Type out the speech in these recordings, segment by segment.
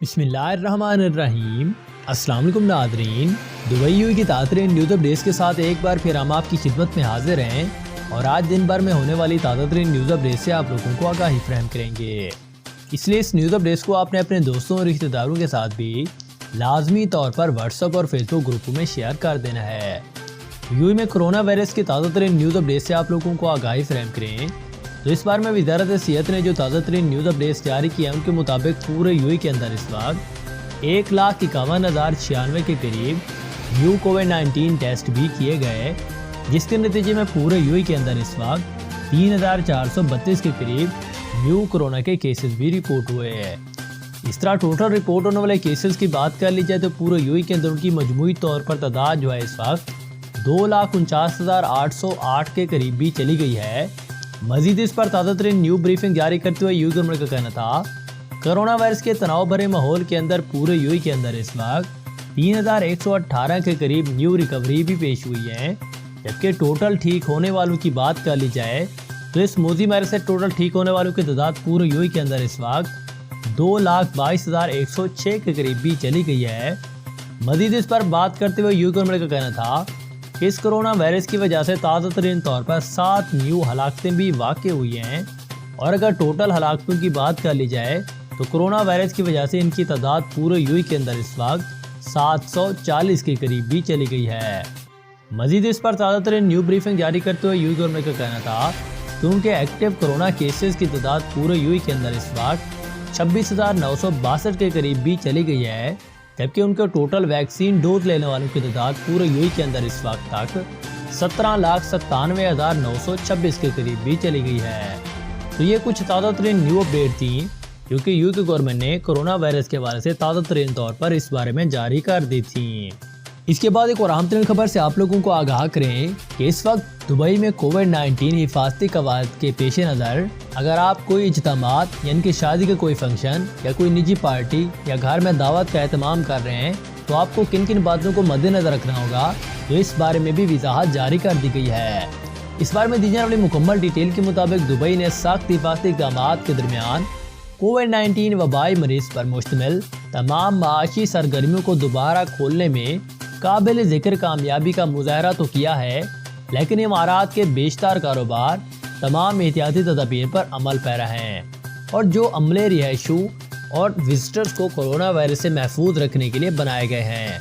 بسم اللہ الرحمن الرحیم۔ السلام علیکم ناظرین، دبئی یو کی تازہ ترین نیوز اپڈیٹس کے ساتھ ایک بار پھر ہم آپ کی خدمت میں حاضر ہیں اور آج دن بھر میں ہونے والی تازہ ترین نیوز اپڈیٹ سے آپ لوگوں کو آگاہی فراہم کریں گے۔ اس لیے اس نیوز اپڈیٹس کو آپ نے اپنے دوستوں اور رشتہ داروں کے ساتھ بھی لازمی طور پر واٹس ایپ اور فیس بک گروپوں میں شیئر کر دینا ہے۔ یو میں کرونا وائرس کی تازہ ترین نیوز اپڈیٹ سے آپ لوگوں کو آگاہی فراہم کریں تو اس بار میں وزارت صحت نے جو تازہ ترین نیوز اپڈیٹس جاری کی ہیں ان کے مطابق پورے یو کے اندر اس وقت 1,51,096 کے قریب نیو کووڈ-19 ٹیسٹ بھی کیے گئے، جس کے نتیجے میں پورے یو کے اندر اس وقت 3,432 کے قریب نیو کرونا کے کیسز بھی رپورٹ ہوئے ہیں۔ اس طرح ٹوٹل رپورٹ ہونے والے کیسز کی بات کر لی جائے تو پورے یو کے اندر ان کی مجموعی طور پر تعداد جو ہے اس وقت 2,49,808 کے قریب بھی چلی گئی ہے۔ مزید اس پر تازہ ترین نیو بریفنگ جاری کرتے ہوئے یو گورنمنٹ کا کہنا تھا کرونا وائرس کے تناؤ بھرے ماحول کے اندر پورے یو کے اندر اس وقت 3,118 کے قریب نیو ریکوری بھی پیش ہوئی ہے، جبکہ ٹوٹل ٹھیک ہونے والوں کی بات کر لی جائے تو اس موذی وائرس سے ٹوٹل ٹھیک ہونے والوں کی تعداد پورے یو کے اندر اس وقت 2,22,106 کے قریب بھی چلی گئی ہے۔ مزید اس پر بات کرتے ہوئے یو گورنمنٹ کا کہنا تھا کہ اس کرونا وائرس کی وجہ سے تازہ ترین طور پر 7 نیو ہلاکتیں بھی واقع ہوئی ہیں، اور اگر ٹوٹل ہلاکتوں کی بات کر لی جائے تو کرونا وائرس کی وجہ سے ان کی تعداد پورے یو کے اندر اس وقت 740 کے قریب بھی چلی گئی ہے۔ مزید اس پر تازہ ترین نیو بریفنگ جاری کرتے ہوئے یو گورنمنٹ کا کہنا تھا کہ ان کے ایکٹیو کرونا کیسز کی تعداد پورے یو کے اندر اس وقت 26,962 کے قریب بھی چلی گئی ہے، جبکہ ان کے ٹوٹل ویکسین ڈوز لینے والوں کی تعداد پورے یو کے اندر اس وقت تک 17,97,926 کے قریب بھی چلی گئی ہے۔ تو یہ کچھ تازہ ترین نیو اپڈیٹ تھیں کیونکہ یو کے گورنمنٹ نے کرونا وائرس کے حوالے سے تازہ ترین طور پر اس بارے میں جاری کر دی تھی۔ اس کے بعد ایک اور اہم ترین خبر سے آپ لوگوں کو آگاہ کریں کہ اس وقت دبئی میں کووڈ-19 حفاظتی قواعد کے پیش نظر اگر آپ کوئی اجتماعات یعنی کہ شادی کا کوئی فنکشن یا کوئی نجی پارٹی یا گھر میں دعوت کا اہتمام کر رہے ہیں تو آپ کو کن کن باتوں کو مد نظر رکھنا ہوگا، تو اس بارے میں بھی وضاحت جاری کر دی گئی ہے۔ اس بارے میں دی جانے والی مکمل ڈیٹیل کے مطابق دبئی نے سخت حفاظتی اقدامات کے درمیان کووڈ-19 وبائی مریض پر مشتمل تمام معاشی سرگرمیوں کو دوبارہ کھولنے میں قابل ذکر کامیابی کا مظاہرہ تو کیا ہے، لیکن امارات کے بیشتر کاروبار تمام احتیاطی تدابیر پر عمل پیرا ہیں، اور جو عملے رہائشیوں اور وزٹرز کو کرونا وائرس سے محفوظ رکھنے کے لیے بنائے گئے ہیں۔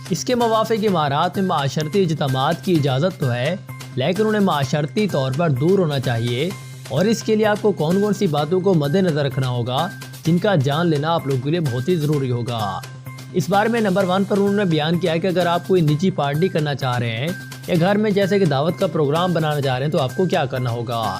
اس کے موافق امارات میں معاشرتی اجتماعات کی اجازت تو ہے، لیکن انہیں معاشرتی طور پر دور ہونا چاہیے، اور اس کے لیے آپ کو کون کون سی باتوں کو مد نظر رکھنا ہوگا جن کا جان لینا آپ لوگوں کے لیے بہت ہی ضروری ہوگا۔ اس بارے میں نمبر 1 پر انہوں نے بیان کیا ہے کہ اگر آپ کوئی نجی پارٹی کرنا چاہ رہے ہیں یا گھر میں جیسے کہ دعوت کا پروگرام بنانا چاہ رہے ہیں تو آپ کو کیا کرنا ہوگا۔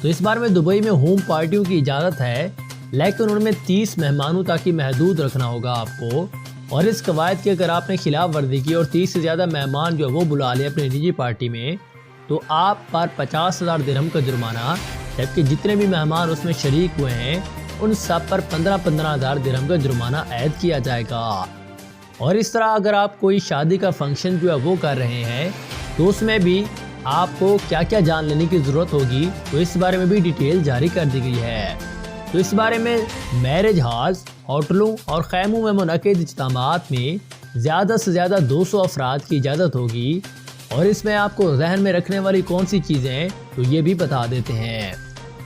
تو اس بارے میں دبئی میں ہوم پارٹیوں کی اجازت ہے، لیکن ان میں 30 مہمانوں تک ہی محدود رکھنا ہوگا آپ کو، اور اس قواعد کی اگر آپ نے خلاف ورزی کی اور 30 سے زیادہ مہمان جو وہ بلا لے اپنی نجی پارٹی میں تو آپ پر 50,000 درہم کا جرمانہ، جبکہ جتنے بھی مہمان اس میں شریک ہوئے ہیں ان سب پر 15,000 درہم کا جرمانہ عائد کیا جائے گا۔ اور اس طرح اگر آپ کوئی شادی کا فنکشن جو ہے وہ کر رہے ہیں تو اس میں بھی آپ کو کیا کیا جان لینے کی ضرورت ہوگی، تو اس بارے میں بھی ڈیٹیل جاری کر دی گئی ہے۔ تو اس بارے میں میرج ہالز، ہوٹلوں اور خیموں میں منعقد اجتماعات میں زیادہ سے زیادہ 200 افراد کی اجازت ہوگی، اور اس میں آپ کو ذہن میں رکھنے والی کون سی چیزیں ہیں تو یہ بھی بتا دیتے ہیں۔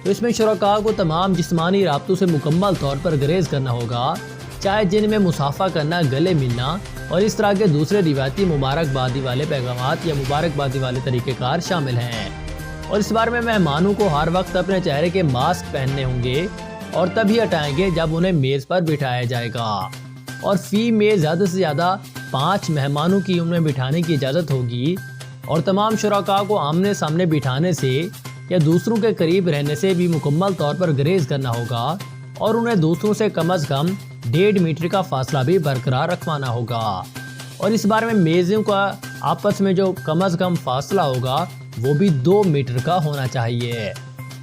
تو اس میں شرکاء کو تمام جسمانی رابطوں سے مکمل طور پر گریز کرنا ہوگا، چاہے جن میں مصافحہ کرنا، گلے ملنا اور اس طرح کے دوسرے روایتی مبارکبادی والے پیغامات یا مبارکبادی والے طریقہ کار شامل ہیں۔ اور اس بارے میں مہمانوں کو ہر وقت اپنے چہرے کے ماسک پہننے ہوں گے اور تبھی ہٹائیں گے جب انہیں میز پر بٹھایا جائے گا، اور فی میز زیادہ سے زیادہ 5 مہمانوں کی ان میں بٹھانے کی اجازت ہوگی، اور تمام شرکاء کو آمنے سامنے بٹھانے سے یا دوسروں کے قریب رہنے سے بھی مکمل طور پر گریز کرنا ہوگا، اور انہیں دوسروں سے کم از کم 1.5 میٹر کا فاصلہ بھی برقرار رکھوانا ہوگا، اور اس بارے میں میزوں کا آپس میں جو کم از کم فاصلہ ہوگا وہ بھی 2 میٹر کا ہونا چاہیے۔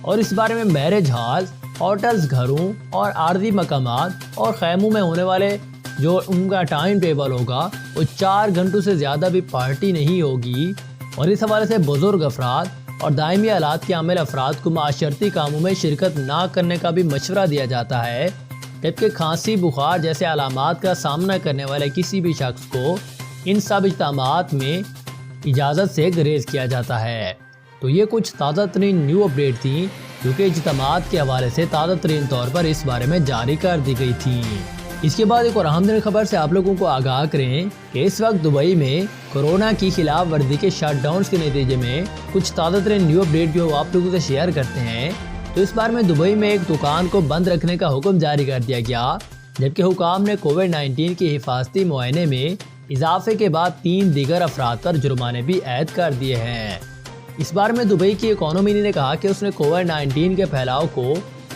اور اس بارے میں میرج ہال، ہوٹلز، گھروں اور عارضی مقامات اور خیموں میں ہونے والے جو ان کا ٹائم ٹیبل ہوگا وہ 4 گھنٹوں سے زیادہ بھی پارٹی نہیں ہوگی، اور اس حوالے سے بزرگ افراد اور دائمی آلات کے عامل افراد کو معاشرتی کاموں میں شرکت نہ کرنے کا بھی مشورہ دیا جاتا ہے، جبکہ کھانسی بخار جیسے علامات کا سامنا کرنے والے کسی بھی شخص کو ان سب اجتماعات میں اجازت سے گریز کیا جاتا ہے۔ تو یہ کچھ تازہ ترین نیو اپڈیٹ تھیں جو کہ اجتماعات کے حوالے سے تازہ ترین طور پر اس بارے میں جاری کر دی گئی تھی۔ اس کے بعد ایک اور اہم ترین خبر سے آپ لوگوں کو آگاہ کریں کہ اس وقت دبئی میں کورونا کی خلاف ورزی کے شٹ ڈاؤنز کے نتیجے میں کچھ تازہ ترین نیو اپڈیٹ جو آپ لوگوں سے شیئر کرتے ہیں۔ تو اس بار میں دبئی میں ایک دکان کو بند رکھنے کا حکم جاری کر دیا گیا، جبکہ حکام نے کووڈ-19 کی حفاظتی معائنے میں اضافے کے بعد 3 دیگر افراد پر جرمانے بھی عائد کر دیے ہیں۔ اس بار میں دبئی کی اکانومی نے کہا کہ اس نے کووڈ-19 کے پھیلاؤ کو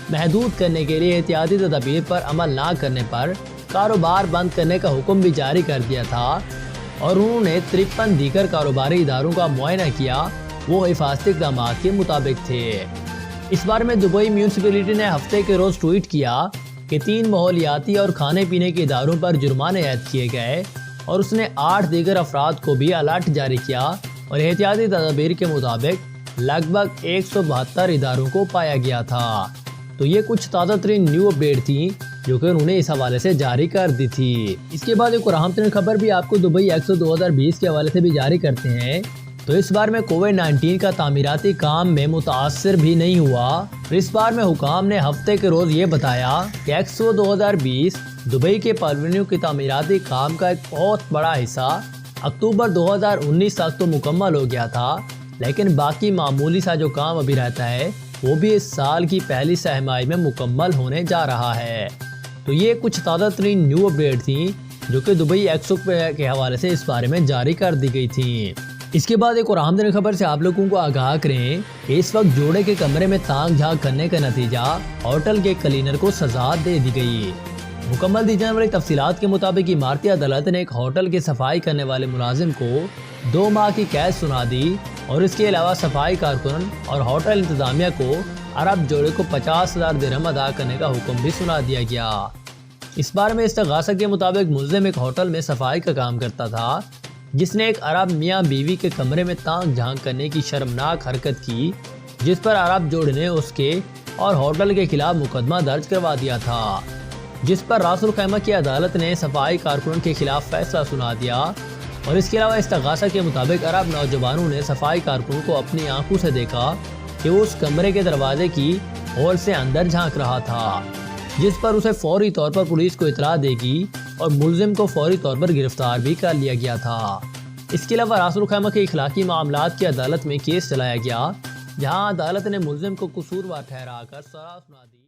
محدود کرنے کے لیے احتیاطی تدابیر پر عمل نہ کرنے پر کاروبار بند کرنے کا حکم بھی جاری کر دیا تھا، اور انہوں نے 53 دیگر کاروباری اداروں کا معائنہ کیا، وہ حفاظتی اقدامات کے مطابق تھے۔ اس بار میں دبئی میونسپلٹی نے ہفتے کے روز ٹویٹ کیا کہ 3 ماحولیاتی اور کھانے پینے کے اداروں پر جرمانے عائد کیے گئے، اور اس نے 8 دیگر افراد کو بھی الرٹ جاری کیا، اور احتیاطی تدابیر کے مطابق لگ بھگ 172 اداروں کو پایا گیا تھا۔ تو یہ کچھ تازہ ترین نیو اپڈیٹ تھیں جو کہ انہوں نے اس حوالے سے جاری کر دی تھی۔ اس کے بعد ایک اور اہم ترین خبر بھی آپ کو دبئی ایکسپو 2020 کے حوالے سے بھی جاری کرتے ہیں۔ تو اس بار میں کووڈ-19 کا تعمیراتی کام میں متاثر بھی نہیں ہوا۔ اس بار میں حکام نے ہفتے کے روز یہ بتایا کہ ایکسپو 2020 دبئی کے پویلینوں کی تعمیراتی کام کا ایک بہت بڑا حصہ اکتوبر 2019 تک تو مکمل ہو گیا تھا، لیکن باقی معمولی سا جو کام ابھی رہتا ہے وہ بھی اس سال کی پہلی سہ ماہی میں مکمل ہونے جا رہا ہے۔ تو یہ کچھ تازہ ترین نیو اپڈیٹ تھیں جو کہ دبئی ایکسپو کے حوالے سے اس بارے میں جاری کر دی گئی تھیں۔ اس کے بعد ایک اور اہم ترین خبر سے آپ لوگوں کو آگاہ کریں کہ اس وقت جوڑے کے کمرے میں تانگ جھانک کرنے کا نتیجہ ہوٹل کے کلینر کو سزا دے دی گئی۔ مکمل دی جانے والی تفصیلات کے مطابق امارتی عدالت نے ایک ہوٹل کی صفائی کرنے والے ملازم کو 2 ماہ کی قید سنا دی، اور اس کے علاوہ صفائی کارکن اور ہوٹل انتظامیہ کو عرب جوڑے کو 50,000 درہم ادا کرنے کا حکم بھی سنا دیا گیا۔ اس بار میں استغاثہ کے مطابق ملزم ایک ہوٹل میں صفائی کا کام کرتا تھا، جس نے ایک عرب میاں بیوی کے کمرے میں تانگ جھانک کرنے کی شرمناک حرکت کی، جس پر عرب جوڑے نے اس کے اور ہوٹل کے خلاف مقدمہ درج کروا دیا تھا، جس پر راس الخیمہ کی عدالت نے صفائی کارکنوں کے خلاف فیصلہ سنا دیا۔ اور اس کے علاوہ استغاثہ کے مطابق عرب نوجوانوں نے صفائی کارکنوں کو اپنی آنکھوں سے دیکھا کہ وہ اس کمرے کے دروازے کی ہول سے اندر جھانک رہا تھا، جس پر اسے فوری طور پر پولیس کو اطلاع دے گی، اور ملزم کو فوری طور پر گرفتار بھی کر لیا گیا تھا۔ اس کے علاوہ راس الخیمہ کے اخلاقی معاملات کی عدالت میں کیس چلایا گیا، جہاں عدالت نے ملزم کو قصوروار ٹھہرا کر سزا سنا دی۔